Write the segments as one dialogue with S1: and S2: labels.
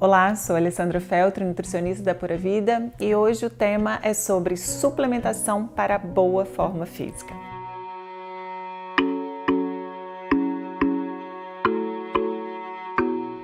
S1: Olá, sou Alessandra Feltri, nutricionista da Pura Vida, e hoje o tema é sobre suplementação para boa forma física.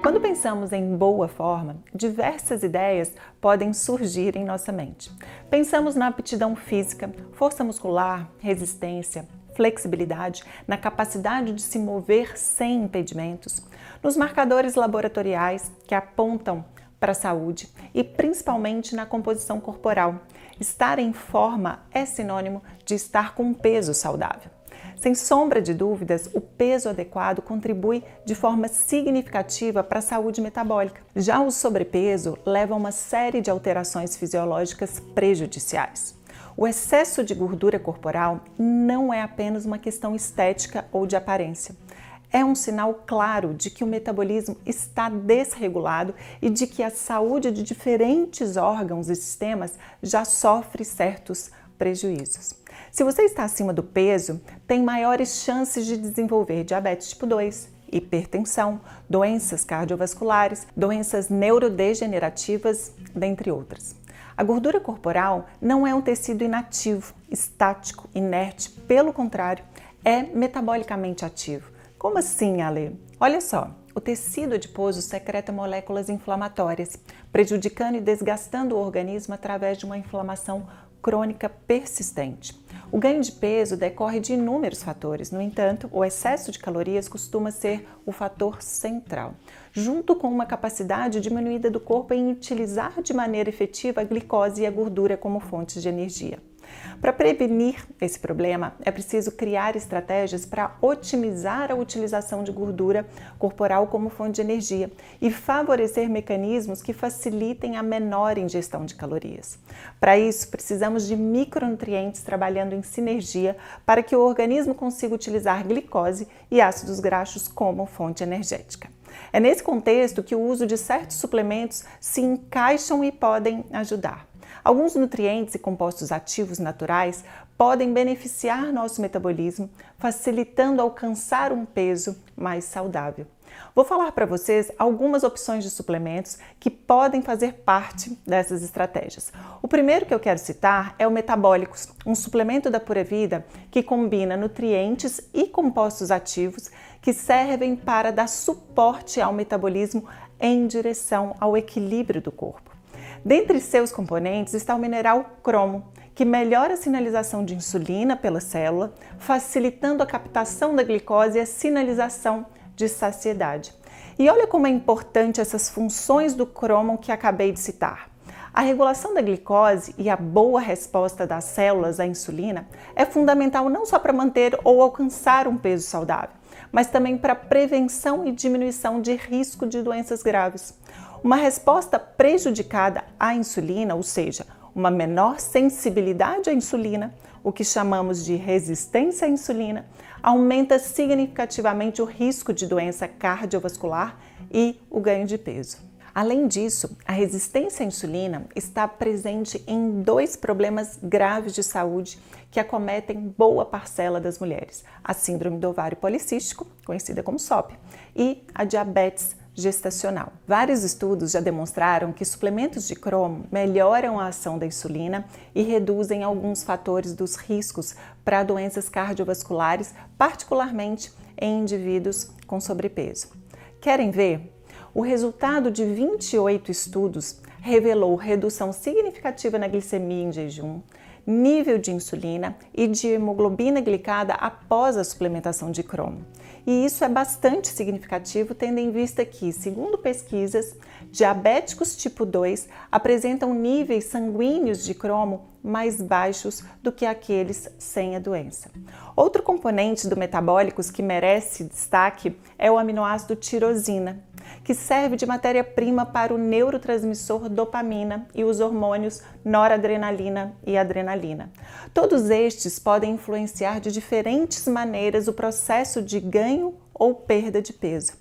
S1: Quando pensamos em boa forma, diversas ideias podem surgir em nossa mente. Pensamos na aptidão física, força muscular, resistência, flexibilidade, na capacidade de se mover sem impedimentos, nos marcadores laboratoriais que apontam para a saúde e principalmente na composição corporal. Estar em forma é sinônimo de estar com um peso saudável. Sem sombra de dúvidas, o peso adequado contribui de forma significativa para a saúde metabólica. Já o sobrepeso leva a uma série de alterações fisiológicas prejudiciais. O excesso de gordura corporal não é apenas uma questão estética ou de aparência. É um sinal claro de que o metabolismo está desregulado e de que a saúde de diferentes órgãos e sistemas já sofre certos prejuízos. Se você está acima do peso, tem maiores chances de desenvolver diabetes tipo 2, hipertensão, doenças cardiovasculares, doenças neurodegenerativas, dentre outras. A gordura corporal não é um tecido inativo, estático, inerte. Pelo contrário, é metabolicamente ativo. Como assim, Ale? Olha só, o tecido adiposo secreta moléculas inflamatórias, prejudicando e desgastando o organismo através de uma inflamação crônica persistente. O ganho de peso decorre de inúmeros fatores, no entanto, o excesso de calorias costuma ser o fator central, junto com uma capacidade diminuída do corpo em utilizar de maneira efetiva a glicose e a gordura como fontes de energia. Para prevenir esse problema, é preciso criar estratégias para otimizar a utilização de gordura corporal como fonte de energia e favorecer mecanismos que facilitem a menor ingestão de calorias. Para isso, precisamos de micronutrientes trabalhando em sinergia para que o organismo consiga utilizar glicose e ácidos graxos como fonte energética. É nesse contexto que o uso de certos suplementos se encaixam e podem ajudar. Alguns nutrientes e compostos ativos naturais podem beneficiar nosso metabolismo, facilitando alcançar um peso mais saudável. Vou falar para vocês algumas opções de suplementos que podem fazer parte dessas estratégias. O primeiro que eu quero citar é o Metabólicos, um suplemento da Pura Vida que combina nutrientes e compostos ativos que servem para dar suporte ao metabolismo em direção ao equilíbrio do corpo. Dentre seus componentes está o mineral cromo, que melhora a sinalização de insulina pela célula, facilitando a captação da glicose e a sinalização de saciedade. E olha como é importante essas funções do cromo que acabei de citar. A regulação da glicose e a boa resposta das células à insulina é fundamental não só para manter ou alcançar um peso saudável, mas também para prevenção e diminuição de risco de doenças graves. Uma resposta prejudicada à insulina, ou seja, uma menor sensibilidade à insulina, o que chamamos de resistência à insulina, aumenta significativamente o risco de doença cardiovascular e o ganho de peso. Além disso, a resistência à insulina está presente em dois problemas graves de saúde que acometem boa parcela das mulheres: a síndrome do ovário policístico, conhecida como SOP, e a diabetes gestacional. Vários estudos já demonstraram que suplementos de cromo melhoram a ação da insulina e reduzem alguns fatores dos riscos para doenças cardiovasculares, particularmente em indivíduos com sobrepeso. Querem ver? O resultado de 28 estudos revelou redução significativa na glicemia em jejum, nível de insulina e de hemoglobina glicada após a suplementação de cromo. E isso é bastante significativo, tendo em vista que, segundo pesquisas, diabéticos tipo 2 apresentam níveis sanguíneos de cromo mais baixos do que aqueles sem a doença. Outro componente do Metabólicos que merece destaque é o aminoácido tirosina, que serve de matéria-prima para o neurotransmissor dopamina e os hormônios noradrenalina e adrenalina. Todos estes podem influenciar de diferentes maneiras o processo de ganho ou perda de peso.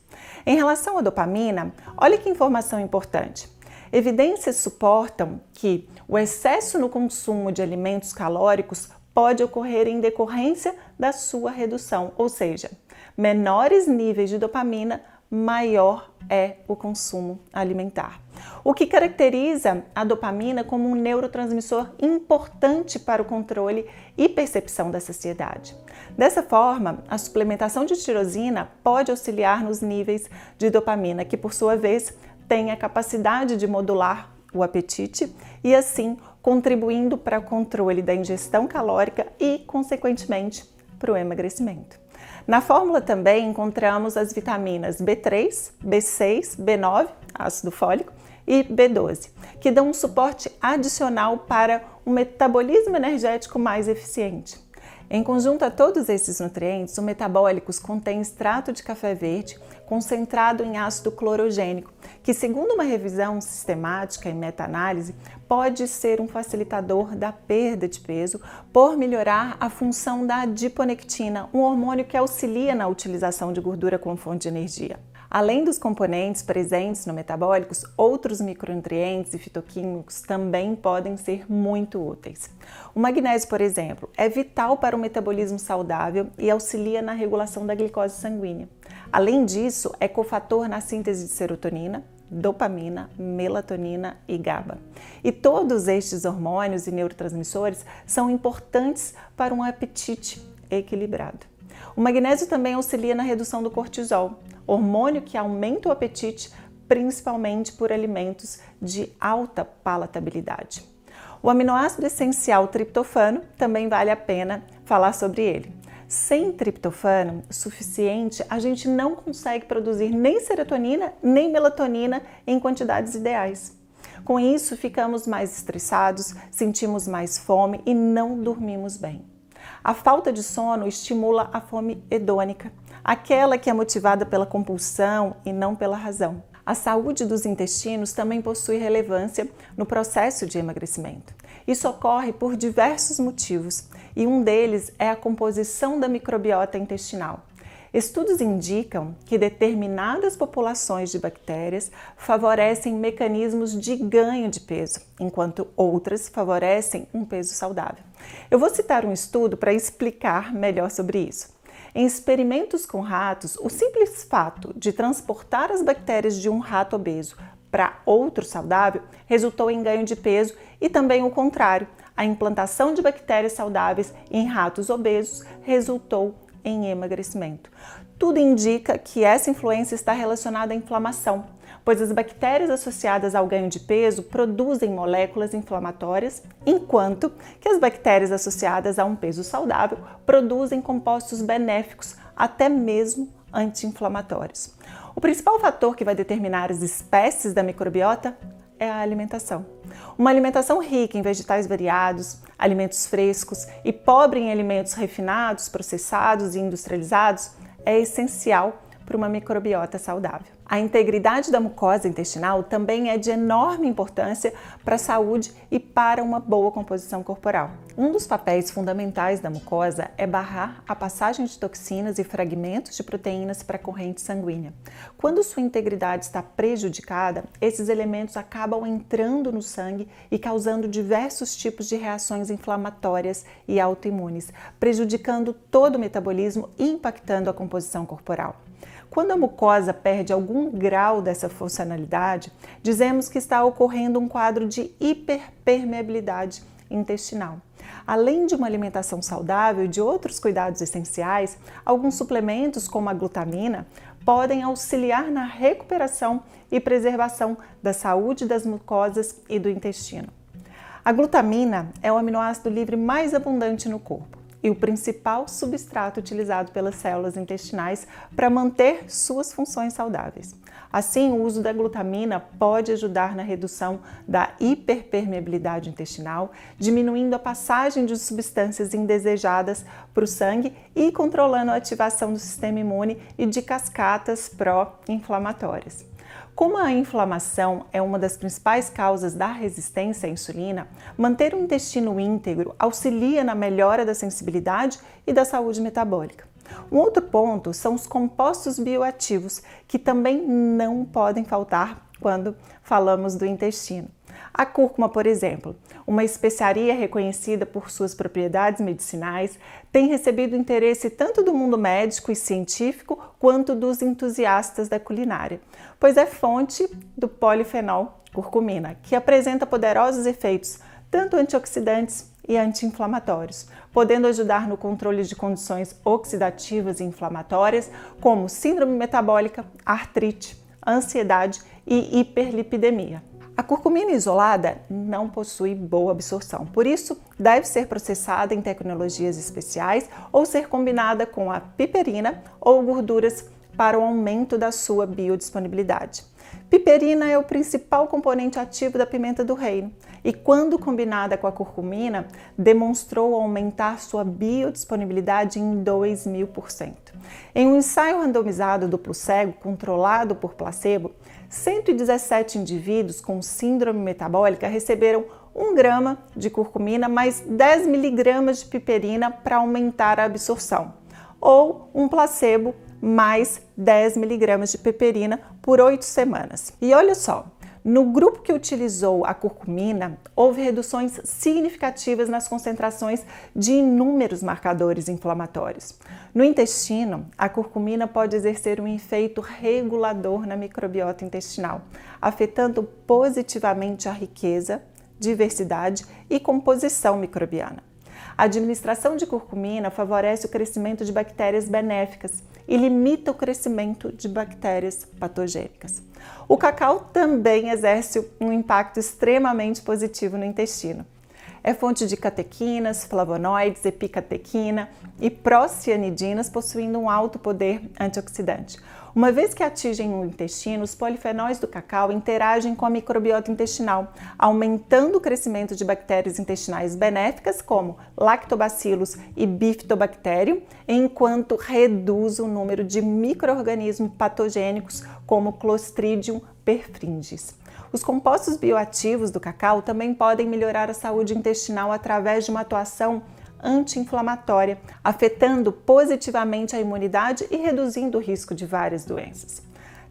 S1: Em relação à dopamina, olha que informação importante. Evidências suportam que o excesso no consumo de alimentos calóricos pode ocorrer em decorrência da sua redução, ou seja, menores níveis de dopamina, maior é o consumo alimentar. o que caracteriza a dopamina como um neurotransmissor importante para o controle e percepção da saciedade. Dessa forma, a suplementação de tirosina pode auxiliar nos níveis de dopamina, que por sua vez tem a capacidade de modular o apetite e assim contribuindo para o controle da ingestão calórica e, consequentemente, para o emagrecimento. Na fórmula também encontramos as vitaminas B3, B6, B9, ácido fólico, e B12, que dão um suporte adicional para um metabolismo energético mais eficiente. Em conjunto a todos esses nutrientes, o metabólicos contém extrato de café verde concentrado em ácido clorogênico, que, segundo uma revisão sistemática e meta-análise, pode ser um facilitador da perda de peso por melhorar a função da adiponectina, um hormônio que auxilia na utilização de gordura como fonte de energia. Além dos componentes presentes no metabólicos, outros micronutrientes e fitoquímicos também podem ser muito úteis. O magnésio, por exemplo, é vital para o metabolismo saudável e auxilia na regulação da glicose sanguínea. Além disso, é cofator na síntese de serotonina, dopamina, melatonina e GABA. E todos estes hormônios e neurotransmissores são importantes para um apetite equilibrado. O magnésio também auxilia na redução do cortisol, hormônio que aumenta o apetite, principalmente por alimentos de alta palatabilidade. O aminoácido essencial triptofano também vale a pena falar sobre ele. Sem triptofano suficiente, a gente não consegue produzir nem serotonina nem melatonina em quantidades ideais. Com isso, ficamos mais estressados, sentimos mais fome e não dormimos bem. A falta de sono estimula a fome hedônica, aquela que é motivada pela compulsão e não pela razão. A saúde dos intestinos também possui relevância no processo de emagrecimento. Isso ocorre por diversos motivos e um deles é a composição da microbiota intestinal. Estudos indicam que determinadas populações de bactérias favorecem mecanismos de ganho de peso, enquanto outras favorecem um peso saudável. Eu vou citar um estudo para explicar melhor sobre isso. Em experimentos com ratos, o simples fato de transportar as bactérias de um rato obeso para outro saudável resultou em ganho de peso e também o contrário. A implantação de bactérias saudáveis em ratos obesos resultou em emagrecimento. Tudo indica que essa influência está relacionada à inflamação, pois as bactérias associadas ao ganho de peso produzem moléculas inflamatórias, enquanto que as bactérias associadas a um peso saudável produzem compostos benéficos, até mesmo anti-inflamatórios. O principal fator que vai determinar as espécies da microbiota é a alimentação. Uma alimentação rica em vegetais variados, alimentos frescos e pobre em alimentos refinados, processados e industrializados é essencial para uma microbiota saudável. A integridade da mucosa intestinal também é de enorme importância para a saúde e para uma boa composição corporal. Um dos papéis fundamentais da mucosa é barrar a passagem de toxinas e fragmentos de proteínas para a corrente sanguínea. Quando sua integridade está prejudicada, esses elementos acabam entrando no sangue e causando diversos tipos de reações inflamatórias e autoimunes, prejudicando todo o metabolismo e impactando a composição corporal. Quando a mucosa perde algum grau dessa funcionalidade, dizemos que está ocorrendo um quadro de hiperpermeabilidade intestinal. Além de uma alimentação saudável e de outros cuidados essenciais, alguns suplementos, como a glutamina, podem auxiliar na recuperação e preservação da saúde das mucosas e do intestino. A glutamina é o aminoácido livre mais abundante no corpo e o principal substrato utilizado pelas células intestinais para manter suas funções saudáveis. Assim, o uso da glutamina pode ajudar na redução da hiperpermeabilidade intestinal, diminuindo a passagem de substâncias indesejadas para o sangue e controlando a ativação do sistema imune e de cascatas pró-inflamatórias. Como a inflamação é uma das principais causas da resistência à insulina, manter o intestino íntegro auxilia na melhora da sensibilidade e da saúde metabólica. Um outro ponto são os compostos bioativos, que também não podem faltar quando falamos do intestino. A cúrcuma, por exemplo, uma especiaria reconhecida por suas propriedades medicinais, tem recebido interesse tanto do mundo médico e científico quanto dos entusiastas da culinária, pois é fonte do polifenol curcumina, que apresenta poderosos efeitos tanto antioxidantes e anti-inflamatórios, podendo ajudar no controle de condições oxidativas e inflamatórias, como síndrome metabólica, artrite, ansiedade e hiperlipidemia. A curcumina isolada não possui boa absorção, por isso deve ser processada em tecnologias especiais ou ser combinada com a piperina ou gorduras para o aumento da sua biodisponibilidade. Piperina é o principal componente ativo da pimenta do reino e, quando combinada com a curcumina, demonstrou aumentar sua biodisponibilidade em 2000%. Em um ensaio randomizado duplo cego controlado por placebo, 117 indivíduos com síndrome metabólica receberam 1 grama de curcumina mais 10 miligramas de piperina para aumentar a absorção, ou um placebo mais 10 miligramas de piperina por 8 semanas. E olha só, no grupo que utilizou a curcumina, houve reduções significativas nas concentrações de inúmeros marcadores inflamatórios. No intestino, a curcumina pode exercer um efeito regulador na microbiota intestinal, afetando positivamente a riqueza, diversidade e composição microbiana. A administração de curcumina favorece o crescimento de bactérias benéficas e limita o crescimento de bactérias patogênicas. O cacau também exerce um impacto extremamente positivo no intestino. É fonte de catequinas, flavonoides, epicatequina e procianidinas, possuindo um alto poder antioxidante. Uma vez que atingem o intestino, os polifenóis do cacau interagem com a microbiota intestinal, aumentando o crescimento de bactérias intestinais benéficas, como lactobacillus e bifidobacterium, enquanto reduz o número de micro-organismos patogênicos, como Clostridium perfringens. Os compostos bioativos do cacau também podem melhorar a saúde intestinal através de uma atuação anti-inflamatória, afetando positivamente a imunidade e reduzindo o risco de várias doenças.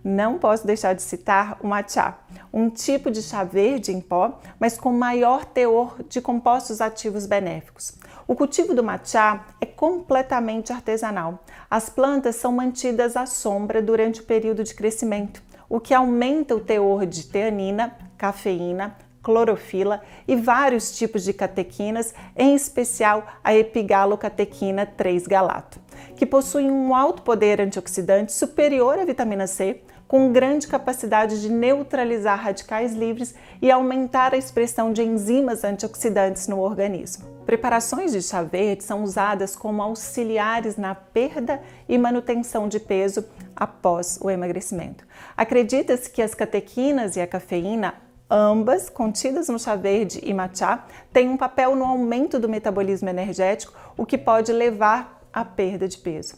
S1: Não posso deixar de citar o matcha, um tipo de chá verde em pó, mas com maior teor de compostos ativos benéficos. O cultivo do matcha é completamente artesanal. As plantas são mantidas à sombra durante o período de crescimento, o que aumenta o teor de teanina, cafeína, clorofila e vários tipos de catequinas, em especial a epigalocatequina 3-galato, que possuem um alto poder antioxidante superior à vitamina C, com grande capacidade de neutralizar radicais livres e aumentar a expressão de enzimas antioxidantes no organismo. Preparações de chá verde são usadas como auxiliares na perda e manutenção de peso após o emagrecimento. Acredita-se que as catequinas e a cafeína, ambas contidas no chá verde e matcha, têm um papel no aumento do metabolismo energético, o que pode levar à perda de peso.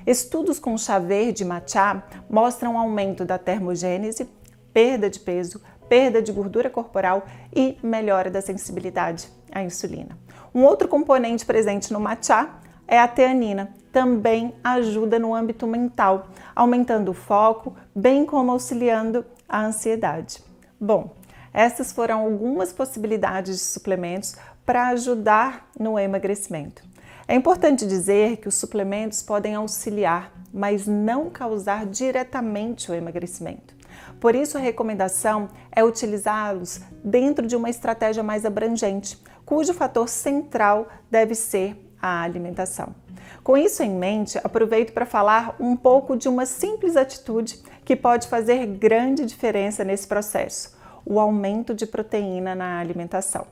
S1: Estudos com chá verde e matcha mostram um aumento da termogênese, perda de peso, perda de gordura corporal e melhora da sensibilidade à insulina. Um outro componente presente no matcha é a teanina. Também ajuda no âmbito mental, aumentando o foco, bem como auxiliando a ansiedade. Bom, essas foram algumas possibilidades de suplementos para ajudar no emagrecimento. É importante dizer que os suplementos podem auxiliar, mas não causar diretamente o emagrecimento. Por isso, a recomendação é utilizá-los dentro de uma estratégia mais abrangente, cujo fator central deve ser a alimentação. Com isso em mente, aproveito para falar um pouco de uma simples atitude que pode fazer grande diferença nesse processo: o aumento de proteína na alimentação.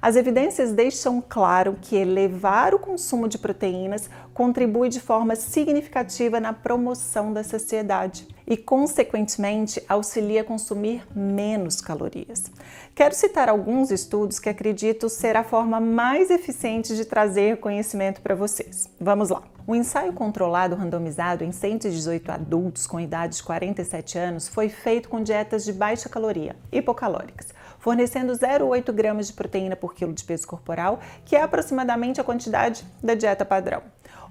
S1: As evidências deixam claro que elevar o consumo de proteínas contribui de forma significativa na promoção da saciedade e, consequentemente, auxilia a consumir menos calorias. Quero citar alguns estudos que acredito ser a forma mais eficiente de trazer conhecimento para vocês. Vamos lá! Um ensaio controlado randomizado em 118 adultos com idade de 47 anos foi feito com dietas de baixa caloria, hipocalóricas, fornecendo 0,8 gramas de proteína por quilo de peso corporal, que é aproximadamente a quantidade da dieta padrão,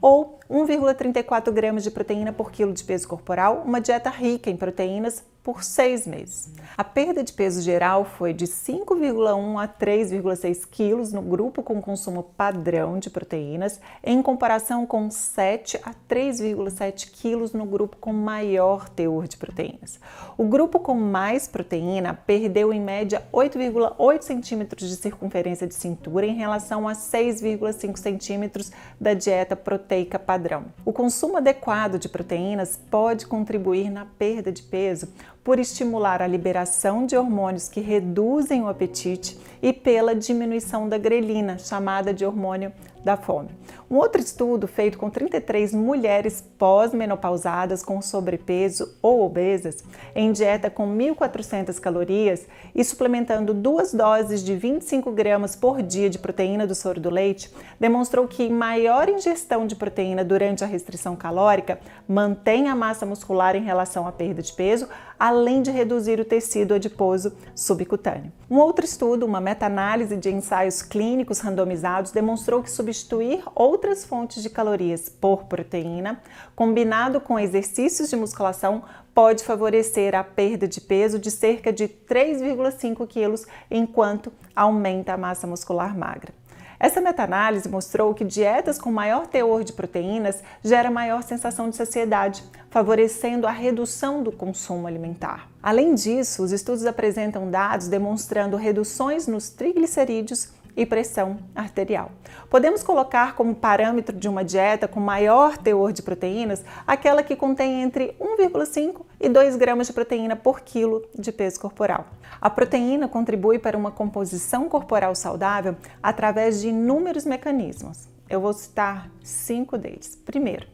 S1: ou 1,34 gramas de proteína por quilo de peso corporal, uma dieta rica em proteínas por 6 meses. A perda de peso geral foi de 5,1 a 3,6 quilos no grupo com consumo padrão de proteínas, em comparação com 7 a 3,7 quilos no grupo com maior teor de proteínas. O grupo com mais proteína perdeu em média 8,8 centímetros de circunferência de cintura em relação a 6,5 centímetros da dieta proteica padrão. O consumo adequado de proteínas pode contribuir na perda de peso por estimular a liberação de hormônios que reduzem o apetite e pela diminuição da grelina, chamada de hormônio da fome. Um outro estudo feito com 33 mulheres pós-menopausadas com sobrepeso ou obesas, em dieta com 1.400 calorias e suplementando 2 doses de 25 gramas por dia de proteína do soro do leite, demonstrou que maior ingestão de proteína durante a restrição calórica mantém a massa muscular em relação à perda de peso, além de reduzir o tecido adiposo subcutâneo. Um outro estudo, uma meta-análise de ensaios clínicos randomizados, demonstrou que substituir outras fontes de calorias por proteína, combinado com exercícios de musculação, pode favorecer a perda de peso de cerca de 3,5 quilos, enquanto aumenta a massa muscular magra. Essa meta-análise mostrou que dietas com maior teor de proteínas geram maior sensação de saciedade, favorecendo a redução do consumo alimentar. Além disso, os estudos apresentam dados demonstrando reduções nos triglicerídeos e pressão arterial. Podemos colocar como parâmetro de uma dieta com maior teor de proteínas aquela que contém entre 1,5 e 2 gramas de proteína por quilo de peso corporal. A proteína contribui para uma composição corporal saudável através de inúmeros mecanismos. Eu vou citar 5 deles. Primeiro,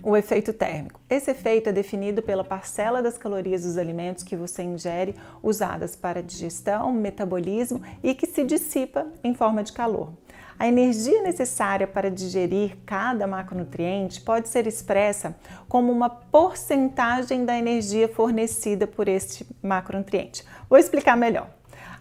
S1: o efeito térmico. Esse efeito é definido pela parcela das calorias dos alimentos que você ingere, usadas para digestão, metabolismo e que se dissipa em forma de calor. A energia necessária para digerir cada macronutriente pode ser expressa como uma porcentagem da energia fornecida por este macronutriente. Vou explicar melhor.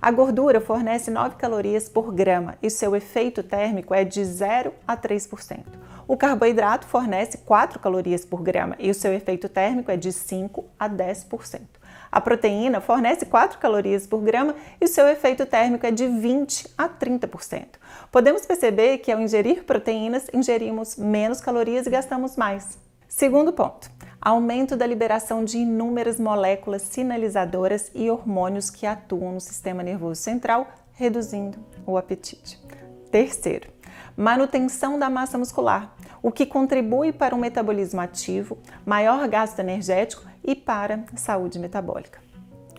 S1: A gordura fornece 9 calorias por grama e seu efeito térmico é de 0 a 3%. O carboidrato fornece 4 calorias por grama e o seu efeito térmico é de 5 a 10%. A proteína fornece 4 calorias por grama e o seu efeito térmico é de 20 a 30%. Podemos perceber que ao ingerir proteínas, ingerimos menos calorias e gastamos mais. Segundo ponto, aumento da liberação de inúmeras moléculas sinalizadoras e hormônios que atuam no sistema nervoso central, reduzindo o apetite. Terceiro, manutenção da massa muscular, o que contribui para um metabolismo ativo, maior gasto energético e para a saúde metabólica.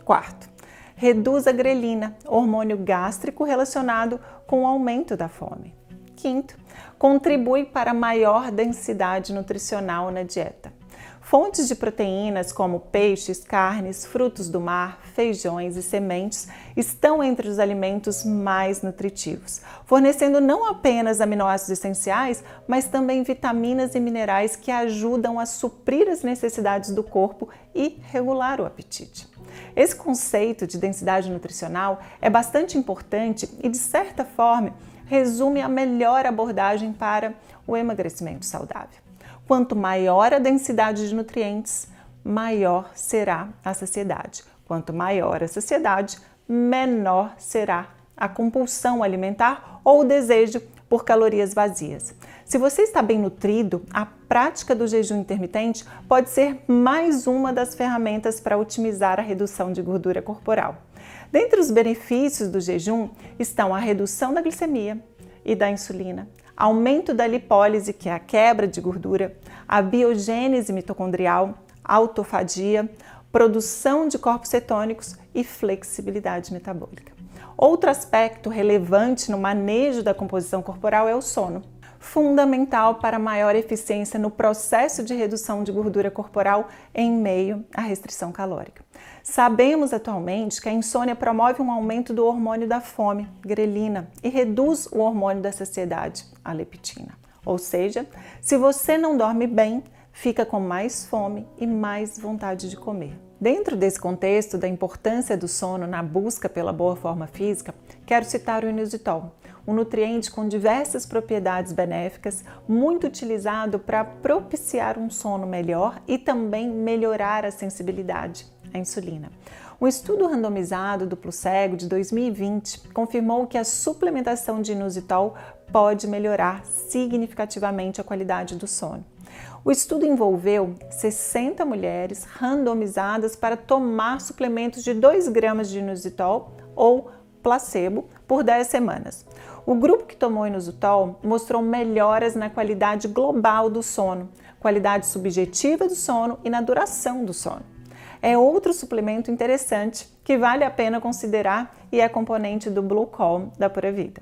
S1: Quarto, reduz a grelina, hormônio gástrico relacionado com o aumento da fome. Quinto, contribui para maior densidade nutricional na dieta. Fontes de proteínas como peixes, carnes, frutos do mar, feijões e sementes estão entre os alimentos mais nutritivos, fornecendo não apenas aminoácidos essenciais, mas também vitaminas e minerais que ajudam a suprir as necessidades do corpo e regular o apetite. Esse conceito de densidade nutricional é bastante importante e, de certa forma, resume a melhor abordagem para o emagrecimento saudável. Quanto maior a densidade de nutrientes, maior será a saciedade. Quanto maior a saciedade, menor será a compulsão alimentar ou o desejo por calorias vazias. Se você está bem nutrido, a prática do jejum intermitente pode ser mais uma das ferramentas para otimizar a redução de gordura corporal. Dentre os benefícios do jejum estão a redução da glicemia e da insulina, aumento da lipólise, que é a quebra de gordura, a biogênese mitocondrial, autofagia, produção de corpos cetônicos e flexibilidade metabólica. Outro aspecto relevante no manejo da composição corporal é o sono, fundamental para maior eficiência no processo de redução de gordura corporal em meio à restrição calórica. Sabemos atualmente que a insônia promove um aumento do hormônio da fome, grelina, e reduz o hormônio da saciedade, a leptina. Ou seja, se você não dorme bem, fica com mais fome e mais vontade de comer. Dentro desse contexto da importância do sono na busca pela boa forma física, quero citar o inositol, um nutriente com diversas propriedades benéficas, muito utilizado para propiciar um sono melhor e também melhorar a sensibilidade a insulina. Um estudo randomizado duplo cego de 2020 confirmou que a suplementação de inositol pode melhorar significativamente a qualidade do sono. O estudo envolveu 60 mulheres randomizadas para tomar suplementos de 2 gramas de inositol ou placebo por 10 semanas. O grupo que tomou inositol mostrou melhoras na qualidade global do sono, qualidade subjetiva do sono e na duração do sono. É outro suplemento interessante que vale a pena considerar e é componente do Blue Calm da Pura Vida.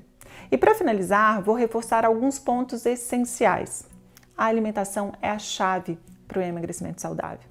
S1: E para finalizar, vou reforçar alguns pontos essenciais. A alimentação é a chave para o emagrecimento saudável.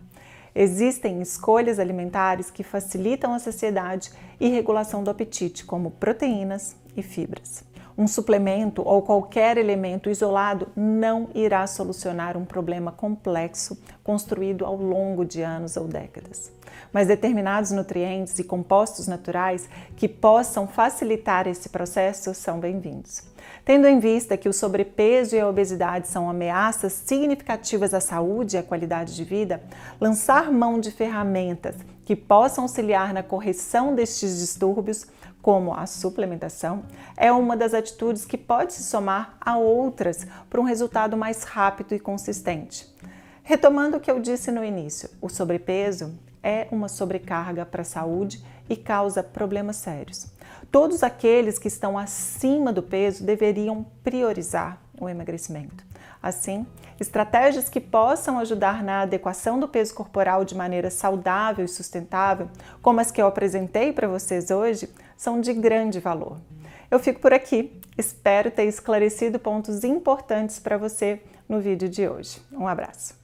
S1: Existem escolhas alimentares que facilitam a saciedade e regulação do apetite, como proteínas e fibras. Um suplemento ou qualquer elemento isolado não irá solucionar um problema complexo construído ao longo de anos ou décadas. Mas determinados nutrientes e compostos naturais que possam facilitar esse processo são bem-vindos. Tendo em vista que o sobrepeso e a obesidade são ameaças significativas à saúde e à qualidade de vida, lançar mão de ferramentas que possam auxiliar na correção destes distúrbios, como a suplementação, é uma das atitudes que pode se somar a outras para um resultado mais rápido e consistente. Retomando o que eu disse no início, o sobrepeso é uma sobrecarga para a saúde e causa problemas sérios. Todos aqueles que estão acima do peso deveriam priorizar o emagrecimento. Assim, estratégias que possam ajudar na adequação do peso corporal de maneira saudável e sustentável, como as que eu apresentei para vocês hoje, são de grande valor. Eu fico por aqui. Espero ter esclarecido pontos importantes para você no vídeo de hoje. Um abraço!